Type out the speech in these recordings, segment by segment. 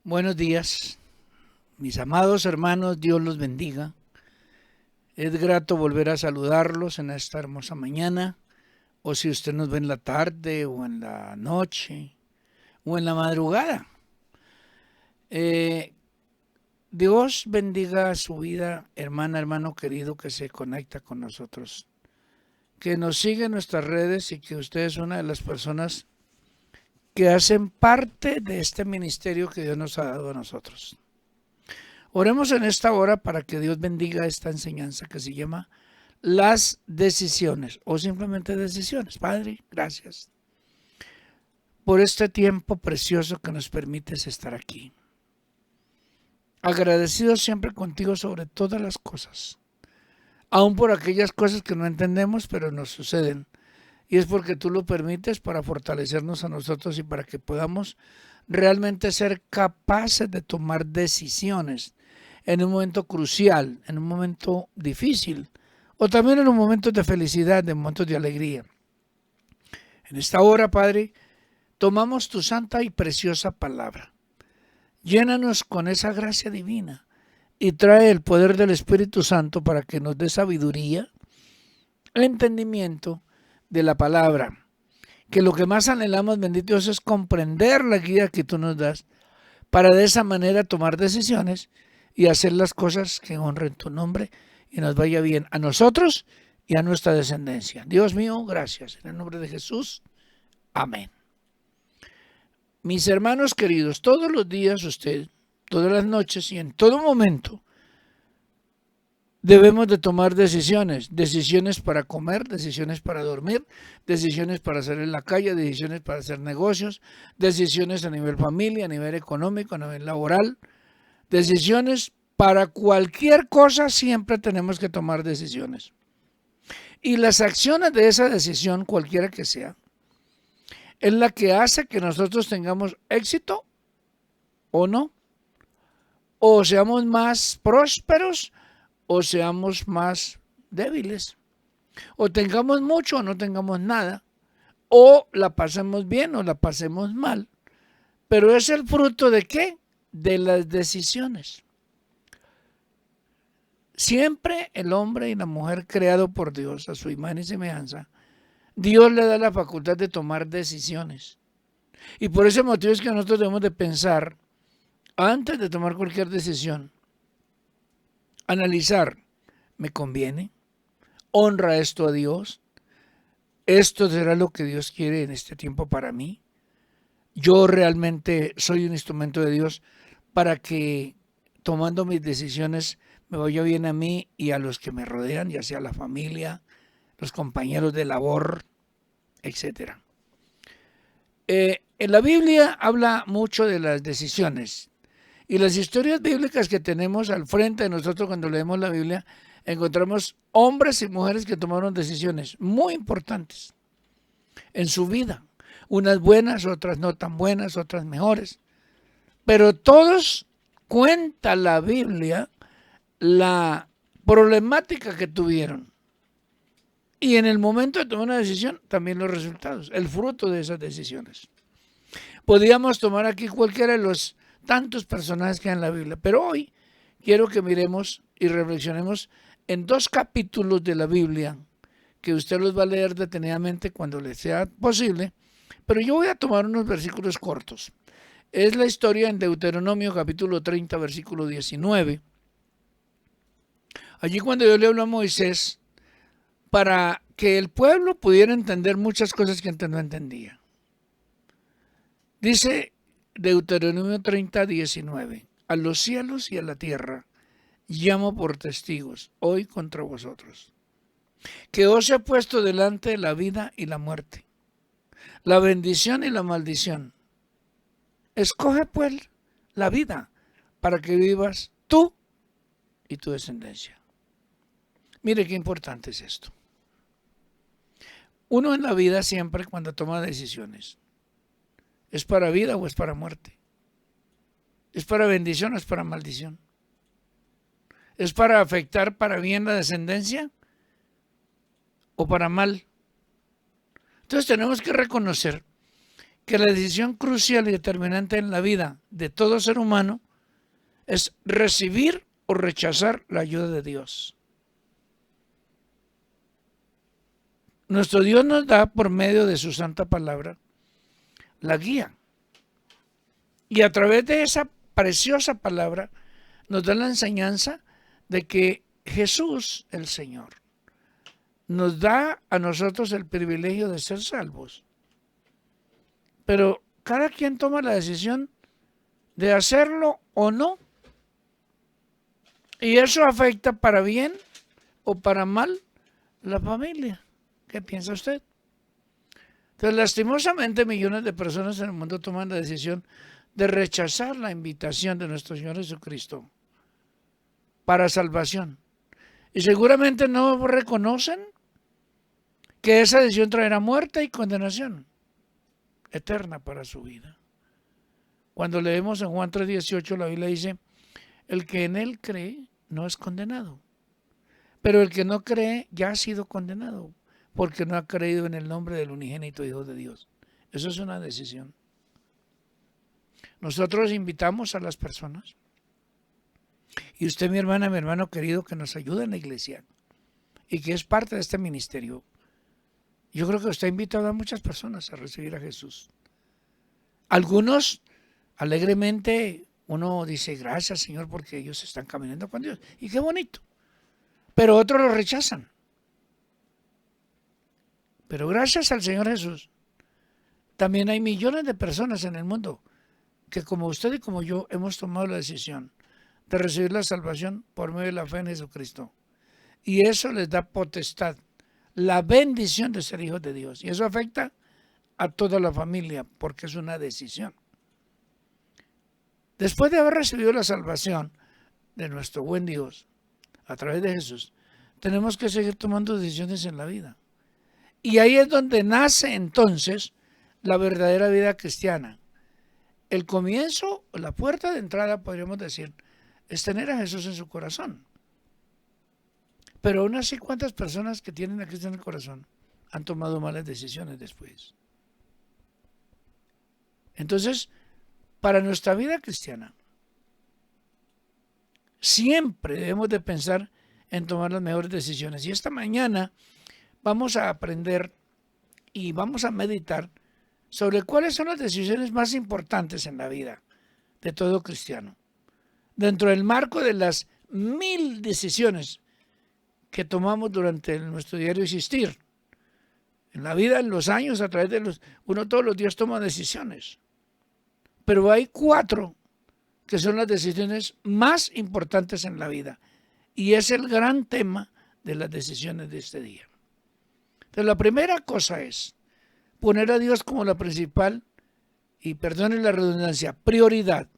Buenos días, mis amados hermanos, Dios los bendiga. Es grato volver a saludarlos en esta hermosa mañana, o si usted nos ve en la tarde, o en la noche, o en la madrugada. Dios bendiga su vida, hermana, hermano querido que se conecta con nosotros, que nos sigue en nuestras redes y que usted es una de las personas que hacen parte de este ministerio que Dios nos ha dado a nosotros. Oremos en esta hora para que Dios bendiga esta enseñanza que se llama las decisiones o simplemente decisiones. Padre, gracias por este tiempo precioso que nos permites estar aquí. Agradecido siempre contigo sobre todas las cosas, aun por aquellas cosas que no entendemos pero nos suceden. Y es porque tú lo permites para fortalecernos a nosotros y para que podamos realmente ser capaces de tomar decisiones en un momento crucial, en un momento difícil, o también en un momento de felicidad, en momentos de alegría. En esta hora, Padre, tomamos tu santa y preciosa palabra. Llénanos con esa gracia divina y trae el poder del Espíritu Santo para que nos dé sabiduría, entendimiento de la palabra. Que lo que más anhelamos, bendito Dios, es comprender la guía que tú nos das para de esa manera tomar decisiones y hacer las cosas que honren tu nombre y nos vaya bien a nosotros y a nuestra descendencia. Dios mío, gracias. En el nombre de Jesús, amén. Mis hermanos queridos, todos los días usted, todas las noches y en todo momento, debemos de tomar decisiones para comer, decisiones para dormir, decisiones para salir en la calle, decisiones para hacer negocios, decisiones a nivel familia, a nivel económico, a nivel laboral, decisiones para cualquier cosa. Siempre tenemos que tomar decisiones. Y las acciones de esa decisión, cualquiera que sea, es la que hace que nosotros tengamos éxito o no, o seamos más prósperos o seamos más débiles, o tengamos mucho o no tengamos nada, o la pasemos bien o la pasemos mal. Pero es el fruto ¿de qué? De las decisiones. Siempre el hombre y la mujer creado por Dios a su imagen y semejanza, Dios le da la facultad de tomar decisiones. Y por ese motivo es que nosotros debemos de pensar, antes de tomar cualquier decisión, analizar, ¿me conviene? ¿Honra esto a Dios? ¿Esto será lo que Dios quiere en este tiempo para mí? ¿Yo realmente soy un instrumento de Dios para que tomando mis decisiones me vaya bien a mí y a los que me rodean, ya sea la familia, los compañeros de labor, etcétera? En la Biblia habla mucho de las decisiones. Y las historias bíblicas que tenemos al frente de nosotros cuando leemos la Biblia, encontramos hombres y mujeres que tomaron decisiones muy importantes en su vida. Unas buenas, otras no tan buenas, otras mejores. Pero todos cuenta la Biblia la problemática que tuvieron. Y en el momento de tomar una decisión, también los resultados, el fruto de esas decisiones. Podríamos tomar aquí cualquiera de los tantos personajes que hay en la Biblia, pero hoy quiero que miremos y reflexionemos en dos capítulos de la Biblia que usted los va a leer detenidamente cuando le sea posible, pero yo voy a tomar unos versículos cortos. Es la historia en Deuteronomio capítulo 30, versículo 19. Allí cuando Dios le habló a Moisés para que el pueblo pudiera entender muchas cosas que antes no entendía. Dice Deuteronomio 30, 19, a los cielos y a la tierra llamo por testigos hoy contra vosotros, que os he puesto delante la vida y la muerte, la bendición y la maldición. Escoge pues la vida para que vivas tú y tu descendencia. Mire qué importante es esto. Uno en la vida siempre cuando toma decisiones, ¿es para vida o es para muerte? ¿Es para bendición o es para maldición? ¿Es para afectar para bien la descendencia o para mal? Entonces tenemos que reconocer que la decisión crucial y determinante en la vida de todo ser humano es recibir o rechazar la ayuda de Dios. Nuestro Dios nos da por medio de su santa palabra la guía. Y a través de esa preciosa palabra nos da la enseñanza de que Jesús, el Señor, nos da a nosotros el privilegio de ser salvos. Pero cada quien toma la decisión de hacerlo o no. Y eso afecta para bien o para mal la familia. ¿Qué piensa usted? Entonces, lastimosamente, millones de personas en el mundo toman la decisión de rechazar la invitación de nuestro Señor Jesucristo para salvación. Y seguramente no reconocen que esa decisión traerá muerte y condenación eterna para su vida. Cuando leemos en Juan 3:18, la Biblia dice, el que en él cree no es condenado, pero el que no cree ya ha sido condenado, porque no ha creído en el nombre del unigénito Hijo de Dios. Eso es una decisión. Nosotros invitamos a las personas, y usted, mi hermana, mi hermano querido, que nos ayuda en la iglesia y que es parte de este ministerio. Yo creo que usted ha invitado a muchas personas a recibir a Jesús. Algunos, alegremente, uno dice, gracias Señor, porque ellos están caminando con Dios. Y qué bonito. Pero otros lo rechazan. Pero gracias al Señor Jesús, también hay millones de personas en el mundo que como usted y como yo hemos tomado la decisión de recibir la salvación por medio de la fe en Jesucristo. Y eso les da potestad, la bendición de ser hijos de Dios. Y eso afecta a toda la familia porque es una decisión. Después de haber recibido la salvación de nuestro buen Dios a través de Jesús, tenemos que seguir tomando decisiones en la vida. Y ahí es donde nace entonces la verdadera vida cristiana. El comienzo, la puerta de entrada, podríamos decir, es tener a Jesús en su corazón. Pero aún así, ¿cuántas personas que tienen a Cristo en el corazón han tomado malas decisiones después? Entonces, para nuestra vida cristiana, siempre debemos de pensar en tomar las mejores decisiones. Y esta mañana vamos a aprender y vamos a meditar sobre cuáles son las decisiones más importantes en la vida de todo cristiano. Dentro del marco de las 1000 decisiones que tomamos durante nuestro diario existir. En la vida, en los años, a través de uno todos los días toma decisiones. Pero hay 4 que son las decisiones más importantes en la vida. Y es el gran tema de las decisiones de este día. Entonces, la primera cosa es poner a Dios como la principal, y perdonen la redundancia, prioridad.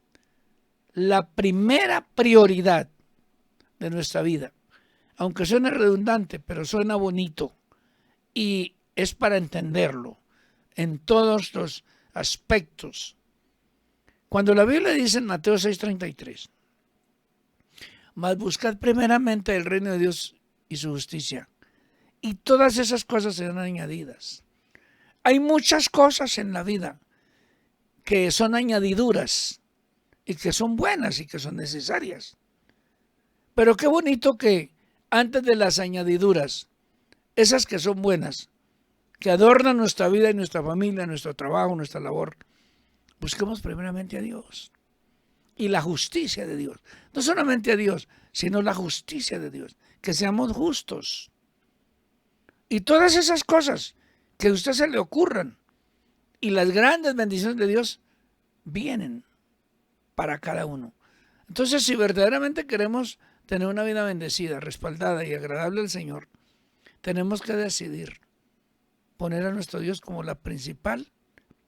La primera prioridad de nuestra vida. Aunque suene redundante, pero suena bonito. Y es para entenderlo en todos los aspectos. Cuando la Biblia dice en Mateo 6:33, mas buscad primeramente el reino de Dios y su justicia, y todas esas cosas serán añadidas. Hay muchas cosas en la vida que son añadiduras y que son buenas y que son necesarias. Pero qué bonito que antes de las añadiduras, esas que son buenas, que adornan nuestra vida y nuestra familia, nuestro trabajo, nuestra labor, busquemos primeramente a Dios y la justicia de Dios. No solamente a Dios, sino la justicia de Dios, que seamos justos. Y todas esas cosas que a usted se le ocurran y las grandes bendiciones de Dios vienen para cada uno. Entonces, si verdaderamente queremos tener una vida bendecida, respaldada y agradable al Señor, tenemos que decidir poner a nuestro Dios como la principal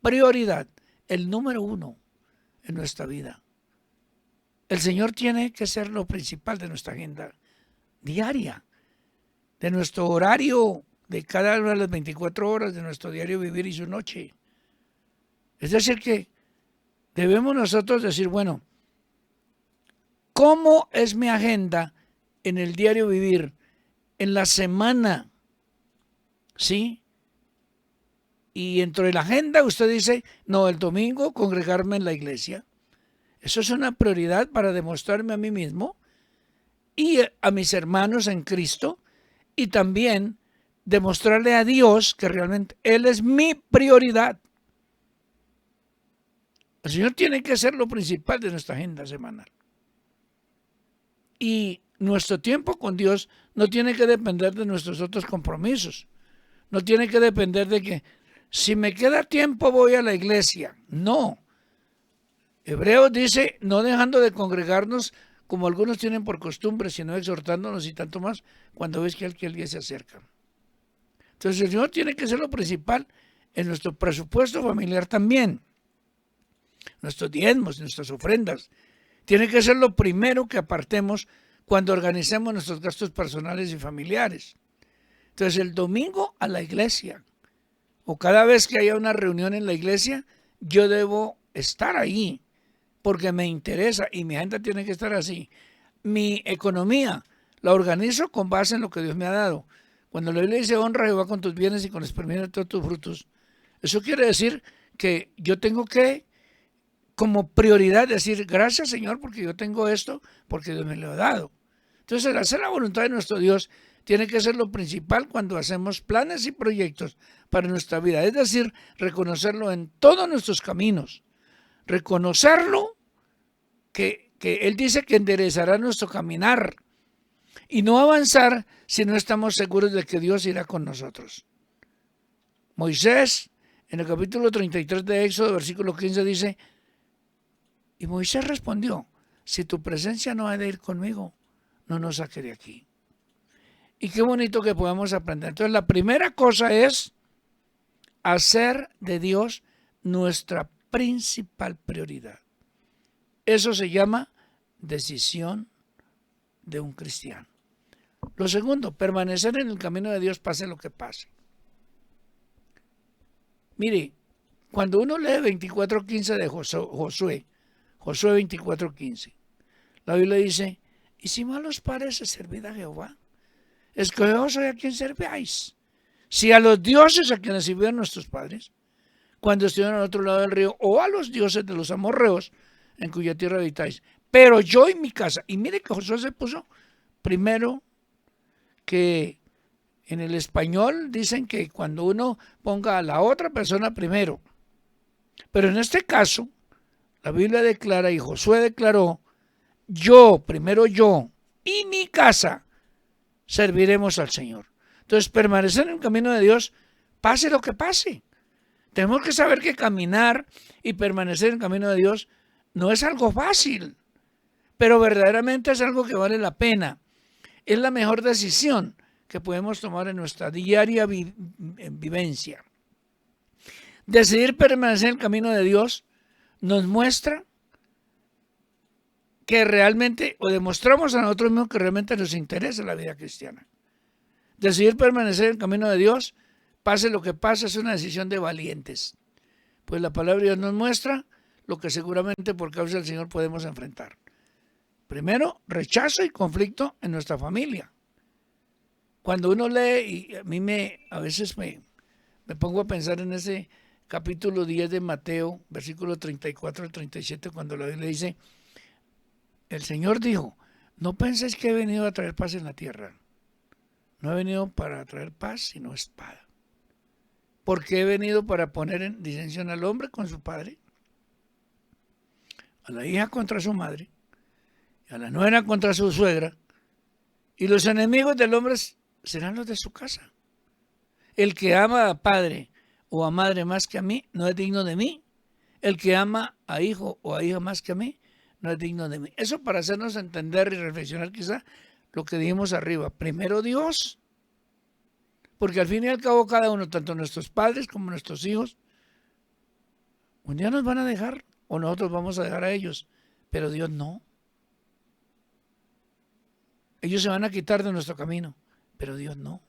prioridad, el número 1 en nuestra vida. El Señor tiene que ser lo principal de nuestra agenda diaria, de nuestro horario de cada una de las 24 horas de nuestro diario vivir y su noche. Es decir que debemos nosotros decir, bueno, ¿cómo es mi agenda en el diario vivir, en la semana? ¿Sí? y dentro de la agenda usted dice, no, el domingo congregarme en la iglesia. Eso es una prioridad para demostrarme a mí mismo y a mis hermanos en Cristo, y también demostrarle a Dios que realmente Él es mi prioridad. El Señor tiene que ser lo principal de nuestra agenda semanal. Y nuestro tiempo con Dios no tiene que depender de nuestros otros compromisos. No tiene que depender de que si me queda tiempo voy a la iglesia. No. Hebreos dice, no dejando de congregarnos como algunos tienen por costumbre, sino exhortándonos y tanto más cuando ves que alguien se acerca. Entonces el Señor tiene que ser lo principal en nuestro presupuesto familiar también. Nuestros diezmos, nuestras ofrendas. Tiene que ser lo primero que apartemos cuando organicemos nuestros gastos personales y familiares. Entonces el domingo a la iglesia, o cada vez que haya una reunión en la iglesia, yo debo estar ahí porque me interesa y mi agenda tiene que estar así. Mi economía la organizo con base en lo que Dios me ha dado. Cuando la Biblia dice honra a Jehová con tus bienes y con los primeros de todos tus frutos, eso quiere decir que yo tengo que como prioridad decir gracias Señor porque yo tengo esto, porque Dios me lo ha dado. Entonces el hacer la voluntad de nuestro Dios tiene que ser lo principal cuando hacemos planes y proyectos para nuestra vida. Es decir, reconocerlo en todos nuestros caminos. Reconocerlo que Él dice que enderezará nuestro caminar y no avanzar si no estamos seguros de que Dios irá con nosotros. Moisés, en el capítulo 33 de Éxodo, versículo 15 dice, y Moisés respondió, si tu presencia no ha de ir conmigo, no nos saque de aquí. Y qué bonito que podamos aprender. Entonces la primera cosa es hacer de Dios nuestra principal prioridad. Eso se llama decisión de un cristiano. Lo segundo, permanecer en el camino de Dios pase lo que pase. Mire, cuando uno lee 24:15 de Josué 24:15, la Biblia dice, y si mal os parece servir a Jehová, escogeos hoy a quien serváis. Si a los dioses a quienes sirvieron nuestros padres, cuando estuvieron al otro lado del río, o a los dioses de los amorreos, en cuya tierra habitáis. Pero yo y mi casa, y mire que Josué se puso primero, que en el español dicen que cuando uno ponga a la otra persona primero. Pero en este caso, la Biblia declara y Josué declaró, yo, primero yo y mi casa serviremos al Señor. Entonces, permanecer en el camino de Dios, pase lo que pase. Tenemos que saber que caminar y permanecer en el camino de Dios no es algo fácil, pero verdaderamente es algo que vale la pena. Es la mejor decisión que podemos tomar en nuestra diaria vivencia. Decidir permanecer en el camino de Dios nos muestra que realmente, o demostramos a nosotros mismos que realmente nos interesa la vida cristiana. Decidir permanecer en el camino de Dios, pase lo que pase, es una decisión de valientes. Pues la palabra de Dios nos muestra lo que seguramente por causa del Señor podemos enfrentar. Primero, rechazo y conflicto en nuestra familia. Cuando uno lee, y a veces me pongo a pensar en ese capítulo 10 de Mateo, versículo 34 al 37, cuando la Biblia dice, el Señor dijo, no penséis que he venido a traer paz en la tierra. No he venido para traer paz, sino espada. Porque he venido para poner en disensión al hombre con su padre, a la hija contra su madre, a la nuera contra su suegra, y los enemigos del hombre serán los de su casa. El que ama a padre o a madre más que a mí, no es digno de mí. El que ama a hijo o a hija más que a mí, no es digno de mí. Eso para hacernos entender y reflexionar quizá lo que dijimos arriba. Primero Dios, porque al fin y al cabo cada uno, tanto nuestros padres como nuestros hijos, un día nos van a dejar o nosotros vamos a dejar a ellos, pero Dios no. Ellos se van a quitar de nuestro camino, pero Dios no.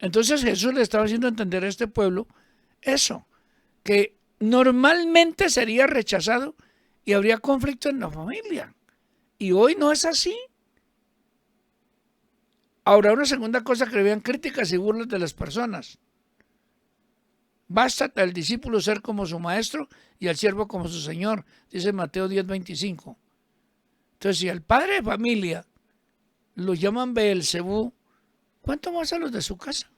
Entonces Jesús le estaba haciendo entender a este pueblo eso, que normalmente sería rechazado y habría conflicto en la familia. Y hoy no es así. Ahora, una segunda cosa que le vean críticas y burlas de las personas. Basta al discípulo ser como su maestro y al siervo como su señor, dice Mateo 10:25. Entonces, si al padre de familia lo llaman Beelzebú, ¿cuánto más a los de su casa?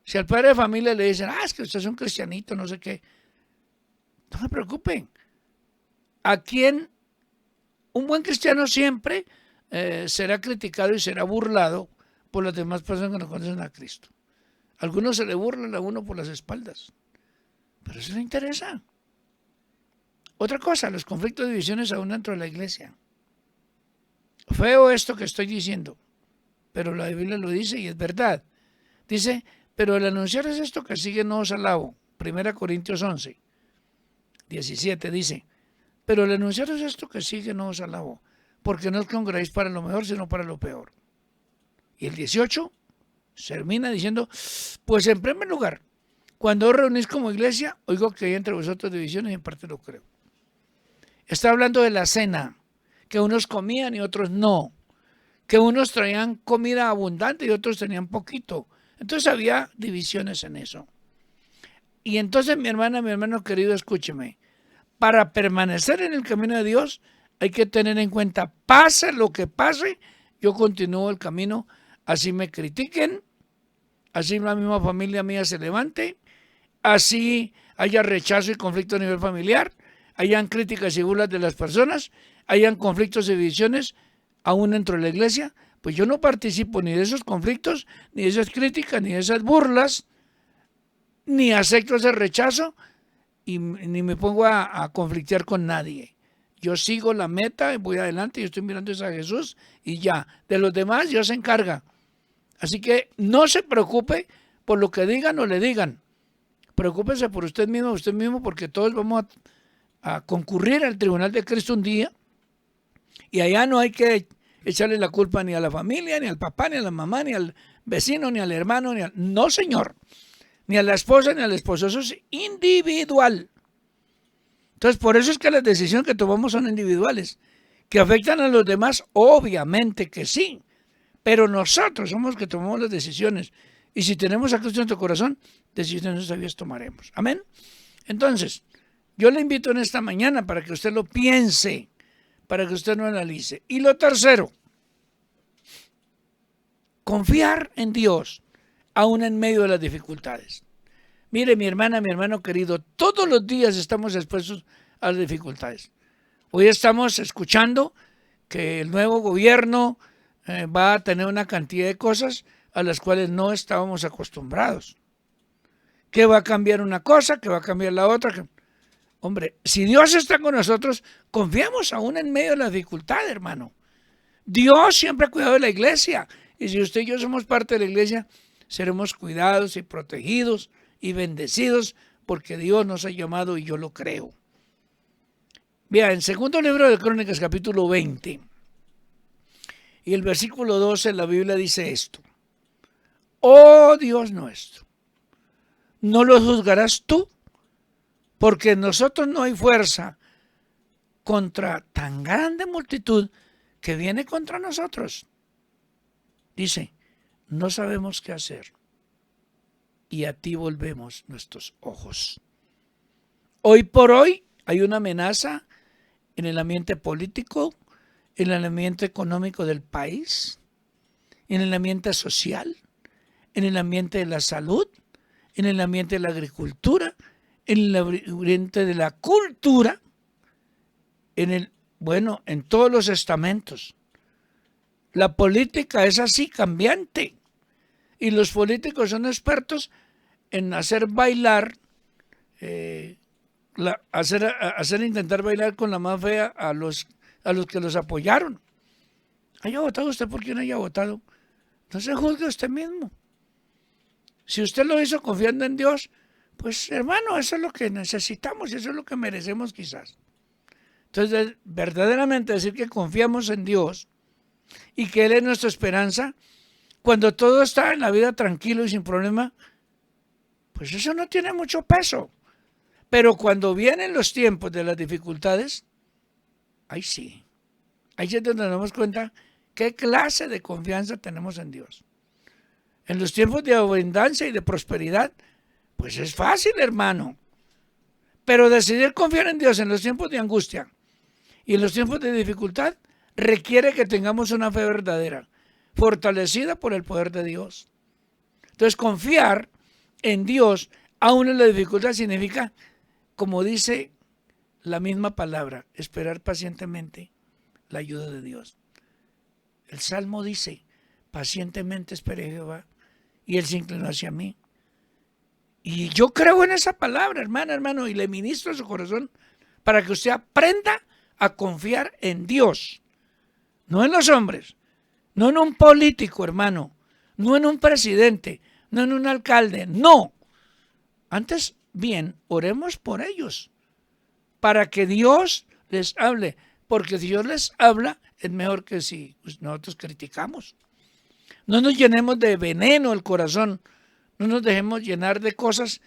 Si al padre de familia le dicen, es que usted es un cristianito, no sé qué, no se preocupen. ¿A quién? Un buen cristiano siempre será criticado y será burlado por las demás personas que no conocen a Cristo. Algunos se le burlan a uno por las espaldas, pero eso no interesa. Otra cosa, los conflictos y divisiones aún dentro de la iglesia. Feo esto que estoy diciendo, pero la Biblia lo dice y es verdad. Dice, pero el anunciar es esto que sigue no os alabo. 1 Corintios 11:17 dice, pero el anunciar es esto que sigue no os alabo, porque no os congregáis para lo mejor, sino para lo peor. Y el 18 termina diciendo, pues en primer lugar, cuando os reunís como iglesia, oigo que hay entre vosotros divisiones y en parte lo creo. Está hablando de la cena, que unos comían y otros no, que unos traían comida abundante y otros tenían poquito. Entonces había divisiones en eso. Y entonces mi hermana, mi hermano querido, escúcheme, para permanecer en el camino de Dios hay que tener en cuenta, pase lo que pase, yo continúo el camino, así me critiquen, así la misma familia mía se levante, así haya rechazo y conflicto a nivel familiar, hayan críticas y burlas de las personas, hayan conflictos y divisiones aún dentro de la iglesia, pues yo no participo ni de esos conflictos, ni de esas críticas, ni de esas burlas, ni acepto ese rechazo y ni me pongo a conflictear con nadie. Yo sigo la meta, voy adelante, yo estoy mirando a Jesús y ya. De los demás Dios se encarga. Así que no se preocupe por lo que digan o le digan. Preocúpese por usted mismo, porque todos vamos a concurrir al tribunal de Cristo un día y allá no hay que echarle la culpa ni a la familia, ni al papá, ni a la mamá, ni al vecino, ni al hermano, no, señor, ni a la esposa, ni al esposo. Eso es individual. Entonces, por eso es que las decisiones que tomamos son individuales. ¿Que afectan a los demás? Obviamente que sí. Pero nosotros somos los que tomamos las decisiones. Y si tenemos a Cristo en nuestro corazón, decisiones sabias tomaremos. Amén. Entonces, yo le invito en esta mañana para que usted lo piense, para que usted lo analice. Y lo tercero, confiar en Dios, aún en medio de las dificultades. Mire, mi hermana, mi hermano querido, todos los días estamos expuestos a las dificultades. Hoy estamos escuchando que el nuevo gobierno va a tener una cantidad de cosas a las cuales no estábamos acostumbrados. Que va a cambiar una cosa, que va a cambiar la otra. Hombre, si Dios está con nosotros, confiamos aún en medio de la dificultad, hermano. Dios siempre ha cuidado de la iglesia. Y si usted y yo somos parte de la iglesia, seremos cuidados y protegidos y bendecidos porque Dios nos ha llamado y yo lo creo. Vea, en segundo libro de Crónicas, capítulo 20, y el versículo 12, la Biblia dice esto. Oh Dios nuestro, ¿no lo juzgarás tú? Porque en nosotros no hay fuerza contra tan grande multitud que viene contra nosotros. Dice, no sabemos qué hacer y a ti volvemos nuestros ojos. Hoy por hoy hay una amenaza en el ambiente político, en el ambiente económico del país, en el ambiente social, en el ambiente de la salud, en el ambiente de la agricultura, en el ambiente de la cultura, en todos los estamentos. La política es así cambiante y los políticos son expertos en hacer bailar, intentar bailar con la más fea a los que los apoyaron. ¿Haya votado usted por quien haya votado? No se juzgue usted mismo. Si usted lo hizo confiando en Dios, pues hermano, eso es lo que necesitamos y eso es lo que merecemos quizás. Entonces, verdaderamente decir que confiamos en Dios y que Él es nuestra esperanza, cuando todo está en la vida tranquilo y sin problema, pues eso no tiene mucho peso. Pero cuando vienen los tiempos de las dificultades, ahí sí. Ahí es donde nos damos cuenta qué clase de confianza tenemos en Dios. En los tiempos de abundancia y de prosperidad, Pues es fácil, hermano. Pero decidir confiar en Dios en los tiempos de angustia y en los tiempos de dificultad requiere que tengamos una fe verdadera, fortalecida por el poder de Dios. Entonces, confiar en Dios, aún en la dificultad, significa, como dice la misma palabra, esperar pacientemente la ayuda de Dios. El Salmo dice, pacientemente esperé a Jehová y Él se inclinó hacia mí. Y yo creo en esa palabra, hermano, y le ministro a su corazón para que usted aprenda a confiar en Dios, no en los hombres, no en un político, hermano, no en un presidente, no en un alcalde, no. Antes bien, oremos por ellos, para que Dios les hable, porque si Dios les habla, es mejor que si nosotros criticamos. No nos llenemos de veneno el corazón, no nos dejemos llenar de cosas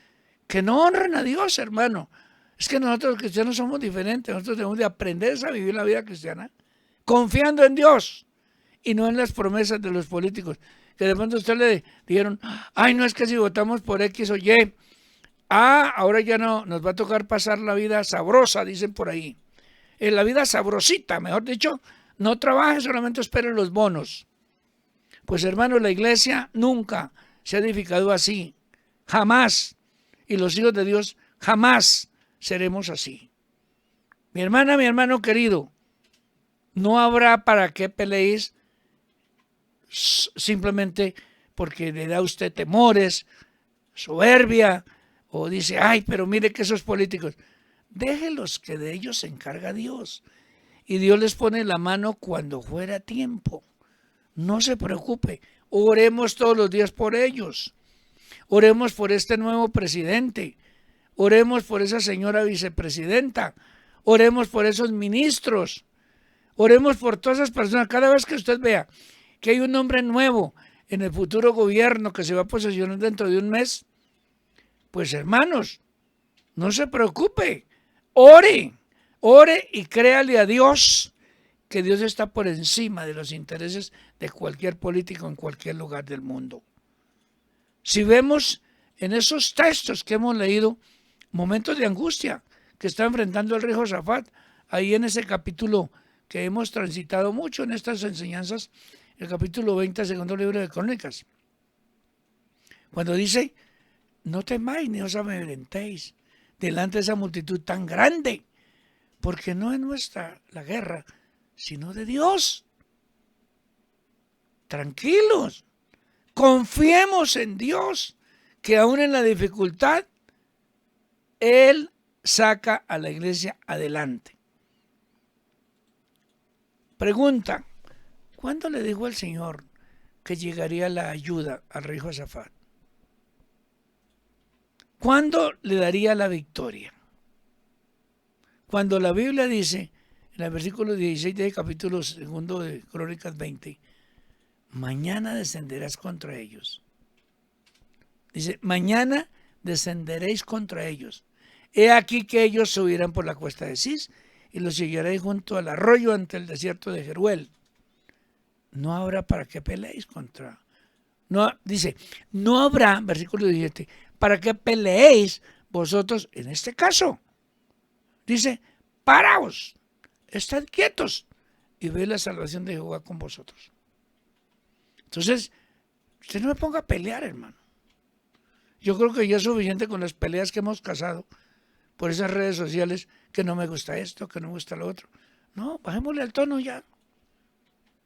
que no honran a Dios, hermano. Es que nosotros los cristianos somos diferentes, nosotros debemos de aprender a vivir la vida cristiana, confiando en Dios y no en las promesas de los políticos, que de pronto a usted le dijeron, ay, no es que si votamos por X o Y, ahora ya no, nos va a tocar pasar la vida sabrosa, dicen por ahí. La vida sabrosita, mejor dicho, no trabaje, solamente espere los bonos. Pues hermano, la iglesia nunca se ha edificado así, jamás. Y los hijos de Dios jamás seremos así. Mi hermana, mi hermano querido, no habrá para qué peleéis simplemente porque le da a usted temores, soberbia, o dice, ay, pero mire que esos políticos, déjelos, que de ellos se encarga Dios. Y Dios les pone la mano cuando fuera tiempo. No se preocupe, oremos todos los días por ellos. Oremos por este nuevo presidente. Oremos por esa señora vicepresidenta. Oremos por esos ministros. Oremos por todas esas personas. Cada vez que usted vea que hay un hombre nuevo en el futuro gobierno que se va a posesionar dentro de un mes, pues hermanos, no se preocupe. Ore y créale a Dios que Dios está por encima de los intereses de cualquier político en cualquier lugar del mundo. Si vemos en esos textos que hemos leído, momentos de angustia que está enfrentando el rey Josafat, ahí en ese capítulo que hemos transitado mucho en estas enseñanzas, el capítulo 20 del segundo libro de Crónicas, cuando dice, no temáis ni os amedrentéis delante de esa multitud tan grande, porque no es nuestra la guerra, sino de Dios. Tranquilos, confiemos en Dios, que aún en la dificultad, Él saca a la iglesia adelante. Pregunta, ¿cuándo le dijo el Señor que llegaría la ayuda al rey Josafat? ¿Cuándo le daría la victoria? Cuando la Biblia dice, en el versículo 16 del capítulo 2 de Crónicas 20, mañana descenderás contra ellos. Dice, mañana descenderéis contra ellos. He aquí que ellos subirán por la cuesta de Cis y los llevaréis junto al arroyo ante el desierto de Jeruel. No habrá para qué peleéis contra. No, dice, no habrá, versículo 17, para qué peleéis vosotros en este caso. Dice, paraos, estad quietos y ve la salvación de Jehová con vosotros. Entonces, usted no me ponga a pelear, hermano. Yo creo que ya es suficiente con las peleas que hemos casado por esas redes sociales, que no me gusta esto, que no me gusta lo otro. No, bajémosle al tono ya.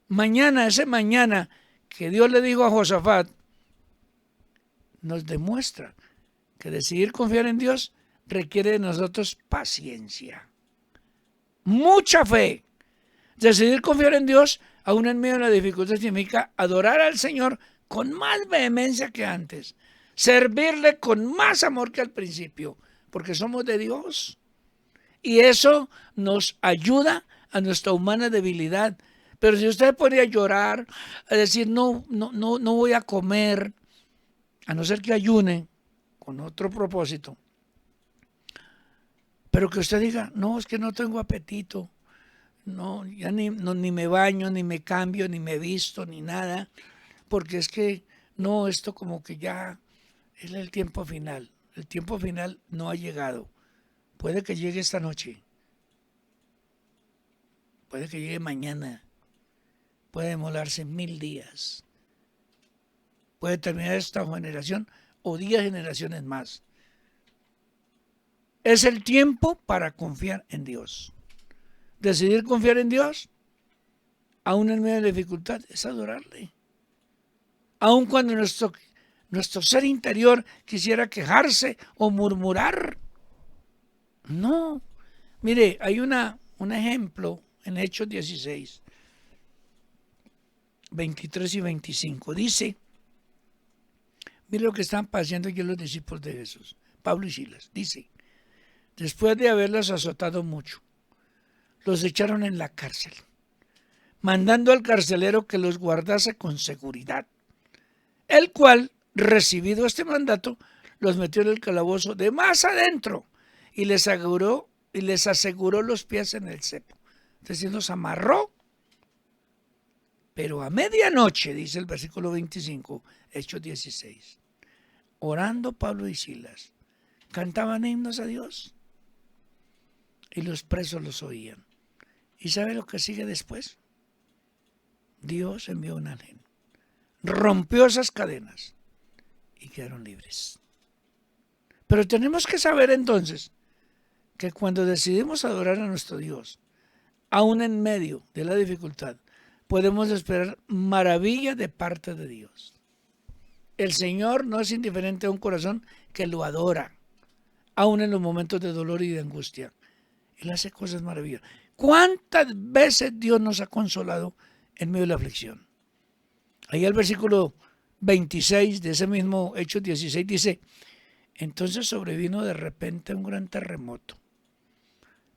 Mañana, ese mañana que Dios le dijo a Josafat, nos demuestra que decidir confiar en Dios requiere de nosotros paciencia, mucha fe. Decidir confiar en Dios, aún en medio de la dificultad, significa adorar al Señor con más vehemencia que antes, servirle con más amor que al principio, porque somos de Dios. Y eso nos ayuda a nuestra humana debilidad. Pero si usted podría llorar, a decir, no voy a comer, a no ser que ayune, con otro propósito, pero que usted diga, no, es que no tengo apetito, no, ya ni me baño, ni me cambio, ni me visto, ni nada, porque es que, no, esto como que ya es el tiempo final. El tiempo final no ha llegado. Puede que llegue esta noche. Puede que llegue mañana. Puede demorarse 1000 días. Puede terminar esta generación o 10 generaciones más. Es el tiempo para confiar en Dios. Decidir confiar en Dios, aún en medio de dificultad, es adorarle. Aun cuando nuestro ser interior quisiera quejarse o murmurar. No. Mire, hay un ejemplo en Hechos 16, 23 y 25. Dice, mire lo que están pasando aquí los discípulos de Jesús, Pablo y Silas. Dice, después de haberlos azotado mucho, los echaron en la cárcel, mandando al carcelero que los guardase con seguridad, el cual, recibido este mandato, los metió en el calabozo de más adentro y les aseguró los pies en el cepo. Es decir, los amarró. Pero a medianoche, dice el versículo 25, Hechos 16, orando Pablo y Silas, cantaban himnos a Dios y los presos los oían. ¿Y sabe lo que sigue después? Dios envió un ángel, rompió esas cadenas y quedaron libres. Pero tenemos que saber entonces que cuando decidimos adorar a nuestro Dios, aún en medio de la dificultad, podemos esperar maravilla de parte de Dios. El Señor no es indiferente a un corazón que lo adora, aún en los momentos de dolor y de angustia. Él hace cosas maravillosas. ¿Cuántas veces Dios nos ha consolado en medio de la aflicción? Ahí el versículo 26 de ese mismo Hechos 16 dice, entonces sobrevino de repente un gran terremoto,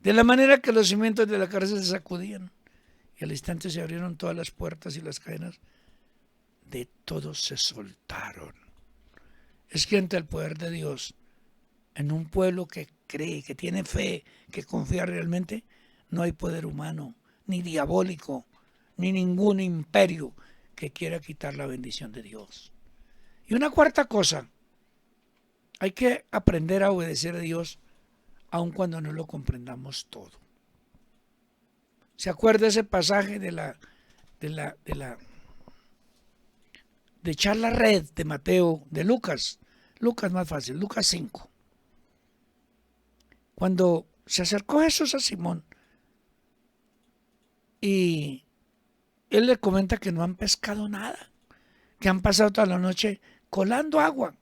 de la manera que los cimientos de la cárcel se sacudían, y al instante se abrieron todas las puertas y las cadenas de todos se soltaron. Es que ante el poder de Dios, en un pueblo que cree, que tiene fe, que confía realmente, no hay poder humano, ni diabólico, ni ningún imperio que quiera quitar la bendición de Dios. Y una cuarta cosa, hay que aprender a obedecer a Dios aun cuando no lo comprendamos todo. ¿Se acuerda ese pasaje de echar la red de Mateo, de Lucas? Lucas más fácil, Lucas 5. Cuando se acercó Jesús a Simón y él le comenta que no han pescado nada, que han pasado toda la noche colando agua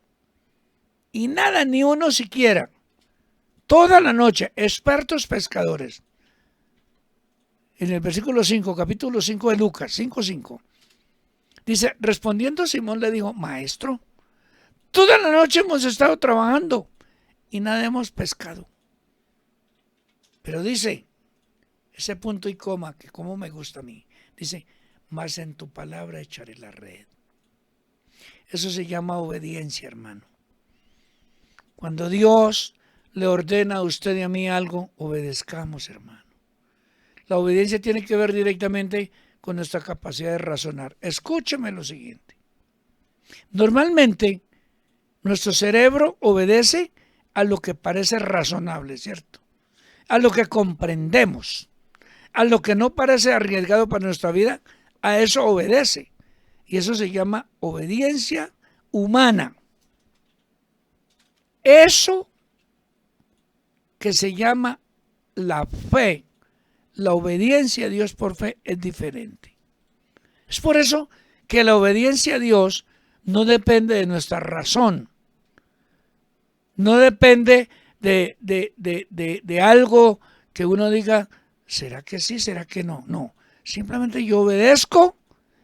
y nada, ni uno siquiera. Toda la noche, expertos pescadores. En el versículo 5, capítulo 5 de Lucas, 5:5, dice, respondiendo Simón le dijo, maestro, toda la noche hemos estado trabajando y nada hemos pescado. Pero dice, ese punto y coma, que como me gusta a mí, dice, mas en tu palabra echaré la red. Eso se llama obediencia, hermano. Cuando Dios le ordena a usted y a mí algo, obedezcamos, hermano. La obediencia tiene que ver directamente con nuestra capacidad de razonar. Escúcheme lo siguiente. Normalmente, nuestro cerebro obedece a lo que parece razonable, ¿cierto? A lo que comprendemos, a lo que no parece arriesgado para nuestra vida, a eso obedece. Y eso se llama obediencia humana. Eso que se llama la fe, la obediencia a Dios por fe es diferente. Es por eso que la obediencia a Dios no depende de nuestra razón, no depende de algo que uno diga, ¿será que sí? ¿Será que no? No, simplemente yo obedezco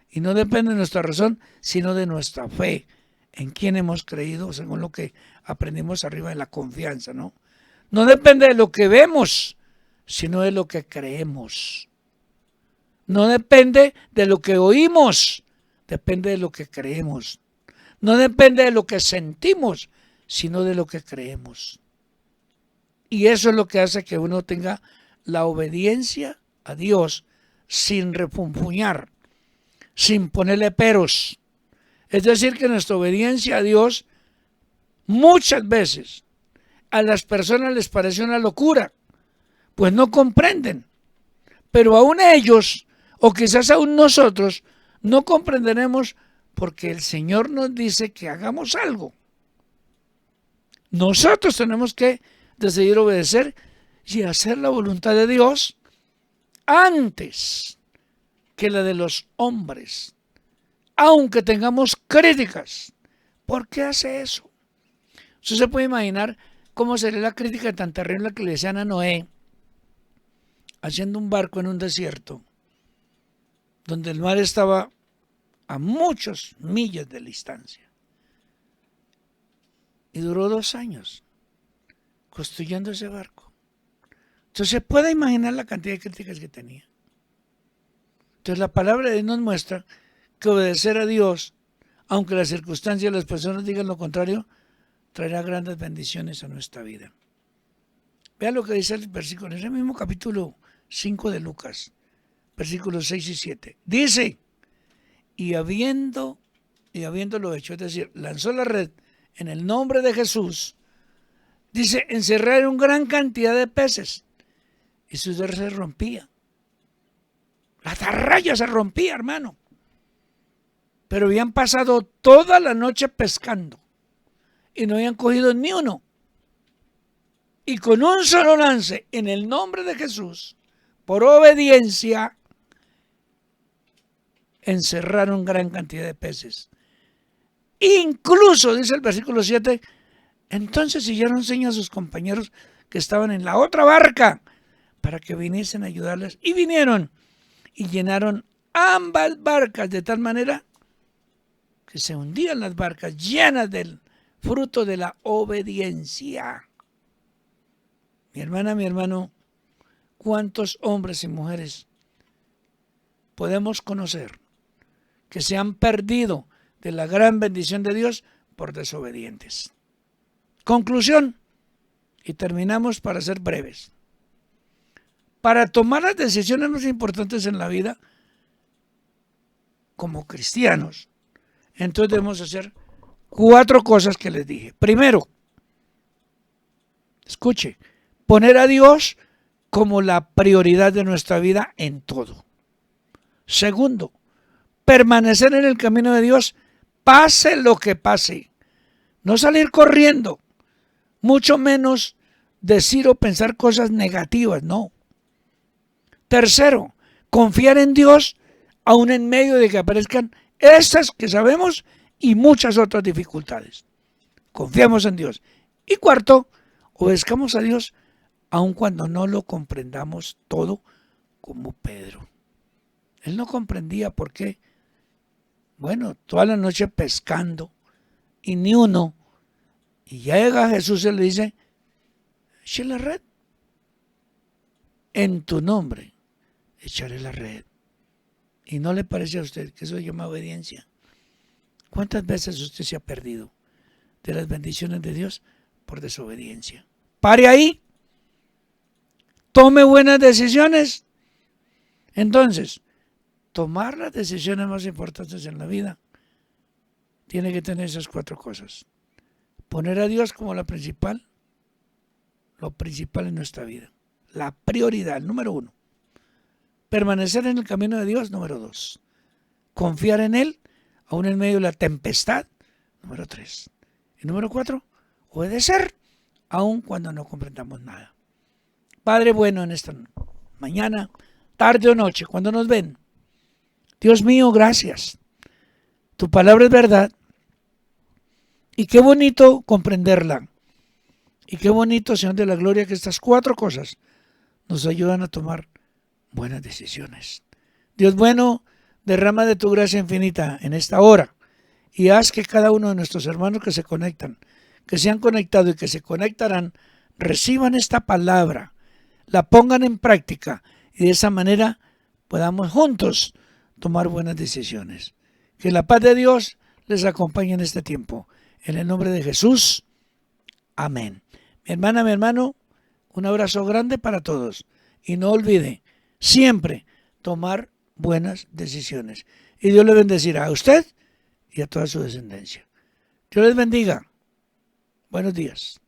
y no depende de nuestra razón, sino de nuestra fe, en quien hemos creído, según lo que aprendimos arriba de la confianza, ¿no? No depende de lo que vemos, sino de lo que creemos. No depende de lo que oímos, depende de lo que creemos. No depende de lo que sentimos, sino de lo que creemos. Y eso es lo que hace que uno tenga la obediencia a Dios sin refunfuñar, sin ponerle peros. Es decir, que nuestra obediencia a Dios Muchas veces a las personas les parece una locura, pues no comprenden, pero aún ellos, o quizás aún nosotros, no comprenderemos porque el Señor nos dice que hagamos algo. Nosotros tenemos que decidir obedecer y hacer la voluntad de Dios antes que la de los hombres, aunque tengamos críticas. ¿Por qué hace eso? Usted se puede imaginar cómo sería la crítica tan terrible que le decían a Noé, haciendo un barco en un desierto, donde el mar estaba a muchas millas de distancia. Y duró 2 años construyendo ese barco. Entonces se puede imaginar la cantidad de críticas que tenía. Entonces la palabra de Dios nos muestra que obedecer a Dios, aunque las circunstancias y las personas digan lo contrario, traerá grandes bendiciones a nuestra vida. Vea lo que dice el versículo, en ese mismo capítulo 5 de Lucas, versículos 6 y 7. Dice, y habiéndolo hecho, es decir, lanzó la red en el nombre de Jesús, dice, encerraron gran cantidad de peces y su red se rompía. La atarraya se rompía, hermano. Pero habían pasado toda la noche pescando y no habían cogido ni uno. Y con un solo lance en el nombre de Jesús, por obediencia, encerraron gran cantidad de peces. Incluso, dice el versículo 7, entonces siguieron señas a sus compañeros que estaban en la otra barca para que viniesen a ayudarles. Y vinieron y llenaron ambas barcas de tal manera que se hundían las barcas llenas del fruto de la obediencia. Mi hermana, mi hermano, ¿cuántos hombres y mujeres podemos conocer que se han perdido de la gran bendición de Dios por desobedientes? Conclusión, y terminamos para ser breves. Para tomar las decisiones más importantes en la vida, como cristianos, entonces debemos hacer 4 cosas que les dije. Primero, escuche, poner a Dios como la prioridad de nuestra vida en todo. Segundo, permanecer en el camino de Dios, pase lo que pase. No salir corriendo, mucho menos decir o pensar cosas negativas, no. Tercero, confiar en Dios aún en medio de que aparezcan estas que sabemos y muchas otras dificultades. Confiamos en Dios. Y cuarto, obedezcamos a Dios aun cuando no lo comprendamos todo, como Pedro. Él no comprendía por qué. Bueno, toda la noche pescando y ni uno. Y llega Jesús y le dice, eche la red. En tu nombre echaré la red. ¿Y no le parece a usted que eso se llama obediencia? ¿Cuántas veces usted se ha perdido de las bendiciones de Dios por desobediencia? Pare ahí. Tome buenas decisiones. Entonces, tomar las decisiones más importantes en la vida tiene que tener esas 4 cosas. Poner a Dios como la principal, lo principal en nuestra vida. La prioridad, número 1. Permanecer en el camino de Dios, número 2. Confiar en Él, aún en medio de la tempestad, número 3. Y número 4, obedecer, aun cuando no comprendamos nada. Padre bueno, en esta mañana, tarde o noche, cuando nos ven, Dios mío, gracias. Tu palabra es verdad. Y qué bonito comprenderla. Y qué bonito, Señor de la Gloria, que estas 4 cosas nos ayudan a tomar buenas decisiones. Dios bueno, derrama de tu gracia infinita en esta hora y haz que cada uno de nuestros hermanos que se conectan, que se han conectado y que se conectarán, reciban esta palabra, la pongan en práctica y de esa manera podamos juntos tomar buenas decisiones. Que la paz de Dios les acompañe en este tiempo. En el nombre de Jesús. Amén. Mi hermana, mi hermano, un abrazo grande para todos. Y no olvide siempre tomar buenas decisiones. Y Dios le bendecirá a usted y a toda su descendencia. Dios les bendiga. Buenos días.